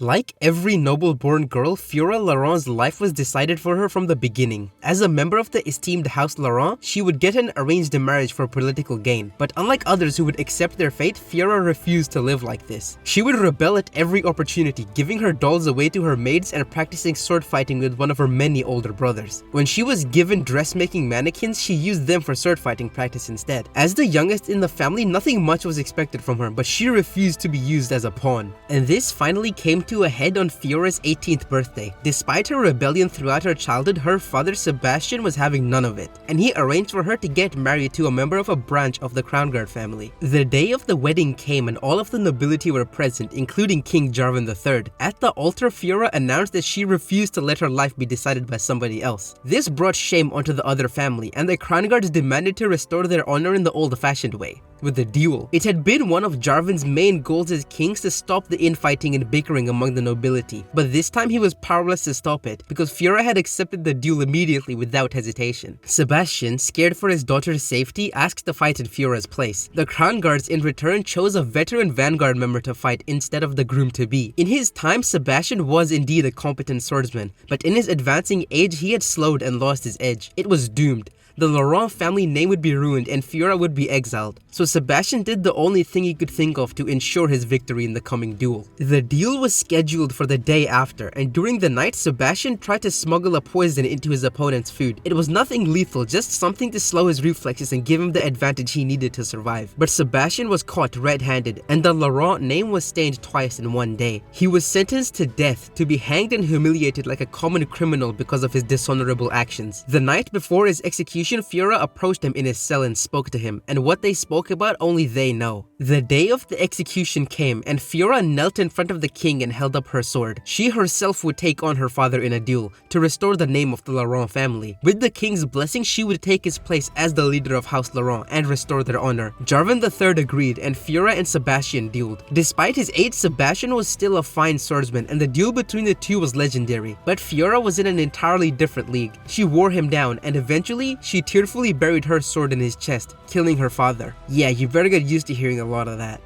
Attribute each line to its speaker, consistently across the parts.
Speaker 1: Like every noble-born girl, Fiora Laurent's life was decided for her from the beginning. As a member of the esteemed House Laurent, she would get an arranged marriage for political gain, but unlike others who would accept their fate, Fiora refused to live like this. She would rebel at every opportunity, giving her dolls away to her maids and practicing sword fighting with one of her many older brothers. When she was given dressmaking mannequins, she used them for sword fighting practice instead. As the youngest in the family, nothing much was expected from her, but she refused to be used as a pawn. And this finally came to a head on Fiora's 18th birthday. Despite her rebellion throughout her childhood, her father Sebastian was having none of it, and he arranged for her to get married to a member of a branch of the Crown Guard family. The day of the wedding came and all of the nobility were present, including King Jarvan III. At the altar, Fiora announced that she refused to let her life be decided by somebody else. This brought shame onto the other family, and the Crown Guards demanded to restore their honor in the old-fashioned way, with the duel. It had been one of Jarvan's main goals as kings to stop the infighting and bickering among the nobility, but this time he was powerless to stop it because Fiora had accepted the duel immediately without hesitation. Sebastian, scared for his daughter's safety, asked to fight in Fiora's place. The Crown Guards in return chose a veteran vanguard member to fight instead of the groom-to-be. In his time, Sebastian was indeed a competent swordsman, but in his advancing age he had slowed and lost his edge. It was doomed. The Laurent family name would be ruined and Fiora would be exiled, so Sebastian did the only thing he could think of to ensure his victory in the coming duel. The deal was scheduled for the day after, and during the night, Sebastian tried to smuggle a poison into his opponent's food. It was nothing lethal, just something to slow his reflexes and give him the advantage he needed to survive. But Sebastian was caught red-handed, and the Laurent name was stained twice in one day. He was sentenced to death, to be hanged and humiliated like a common criminal because of his dishonorable actions. The night before his execution, Fiora approached him in his cell and spoke to him, and what they spoke about only they know. The day of the execution came, and Fiora knelt in front of the king and held up her sword. She herself would take on her father in a duel to restore the name of the Laurent family. With the king's blessing, she would take his place as the leader of House Laurent and restore their honor. Jarvan III agreed, and Fiora and Sebastian dueled. Despite his age, Sebastian was still a fine swordsman, and the duel between the two was legendary. But Fiora was in an entirely different league. She wore him down, and eventually, she tearfully buried her sword in his chest, killing her father. Yeah, you better get used to hearing a lot of that.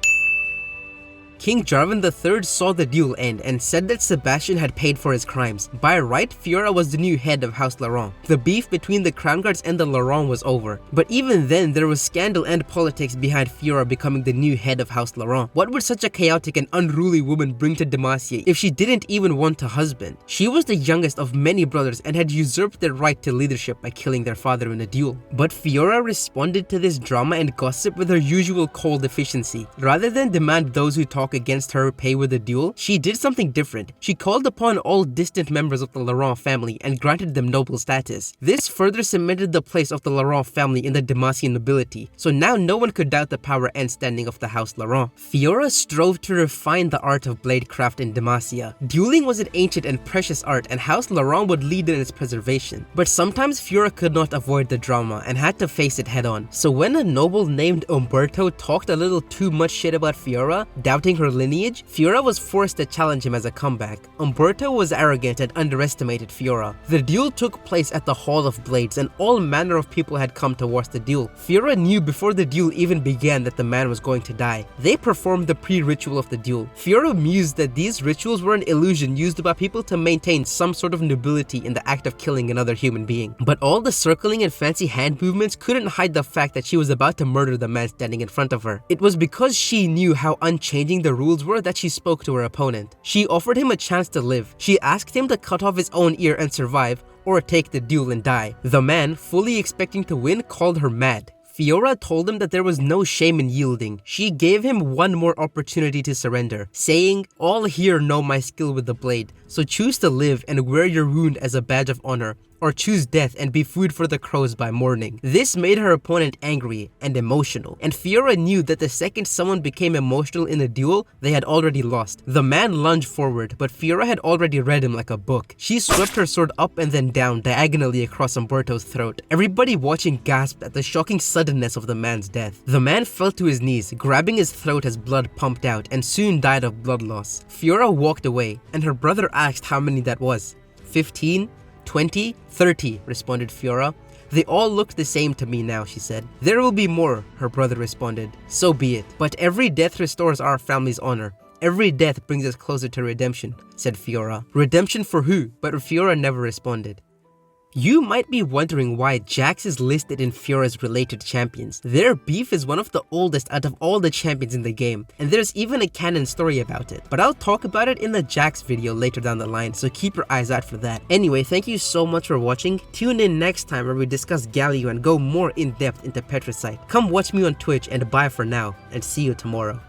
Speaker 1: King Jarvan III saw the duel end and said that Sebastian had paid for his crimes. By right, Fiora was the new head of House Laurent. The beef between the Crown Guards and the Laurent was over. But even then, there was scandal and politics behind Fiora becoming the new head of House Laurent. What would such a chaotic and unruly woman bring to Demacian if she didn't even want a husband? She was the youngest of many brothers and had usurped their right to leadership by killing their father in a duel. But Fiora responded to this drama and gossip with her usual cold efficiency. Rather than demand those who talk against her pay with a duel, she did something different. She called upon all distant members of the Laurent family and granted them noble status. This further cemented the place of the Laurent family in the Demacian nobility, so now no one could doubt the power and standing of the House Laurent. Fiora strove to refine the art of bladecraft in Demacia. Dueling was an ancient and precious art, and House Laurent would lead in its preservation. But sometimes Fiora could not avoid the drama and had to face it head-on. So when a noble named Umberto talked a little too much shit about Fiora, doubting her lineage, Fiora was forced to challenge him as a comeback. Umberto was arrogant and underestimated Fiora. The duel took place at the Hall of Blades, and all manner of people had come to watch the duel. Fiora knew before the duel even began that the man was going to die. They performed the pre-ritual of the duel. Fiora mused that these rituals were an illusion used by people to maintain some sort of nobility in the act of killing another human being. But all the circling and fancy hand movements couldn't hide the fact that she was about to murder the man standing in front of her. It was because she knew how unchanging the rules were that she spoke to her opponent. She offered him a chance to live. She asked him to cut off his own ear and survive, or take the duel and die. The man, fully expecting to win, called her mad. Fiora told him that there was no shame in yielding. She gave him one more opportunity to surrender, saying, "All here know my skill with the blade, so choose to live and wear your wound as a badge of honor, or choose death and be food for the crows by morning." This made her opponent angry and emotional, and Fiora knew that the second someone became emotional in a duel, they had already lost. The man lunged forward, but Fiora had already read him like a book. She swept her sword up and then down diagonally across Umberto's throat. Everybody watching gasped at the shocking suddenness of the man's death. The man fell to his knees, grabbing his throat as blood pumped out, and soon died of blood loss. Fiora walked away, and her brother asked how many that was. 15? 20? 30, responded Fiora. "They all look the same to me now," she said. "There will be more," her brother responded. "So be it. But every death restores our family's honor. Every death brings us closer to redemption, said Fiora. Redemption for who? But Fiora never responded. You might be wondering why Jax is listed in Fiora's related champions. Their beef is one of the oldest out of all the champions in the game, and there's even a canon story about it. But I'll talk about it in the Jax video later down the line, so keep your eyes out for that. Anyway, thank you so much for watching. Tune in next time where we discuss Galio and go more in depth into Petricite. Come watch me on Twitch, and bye for now, and see you tomorrow.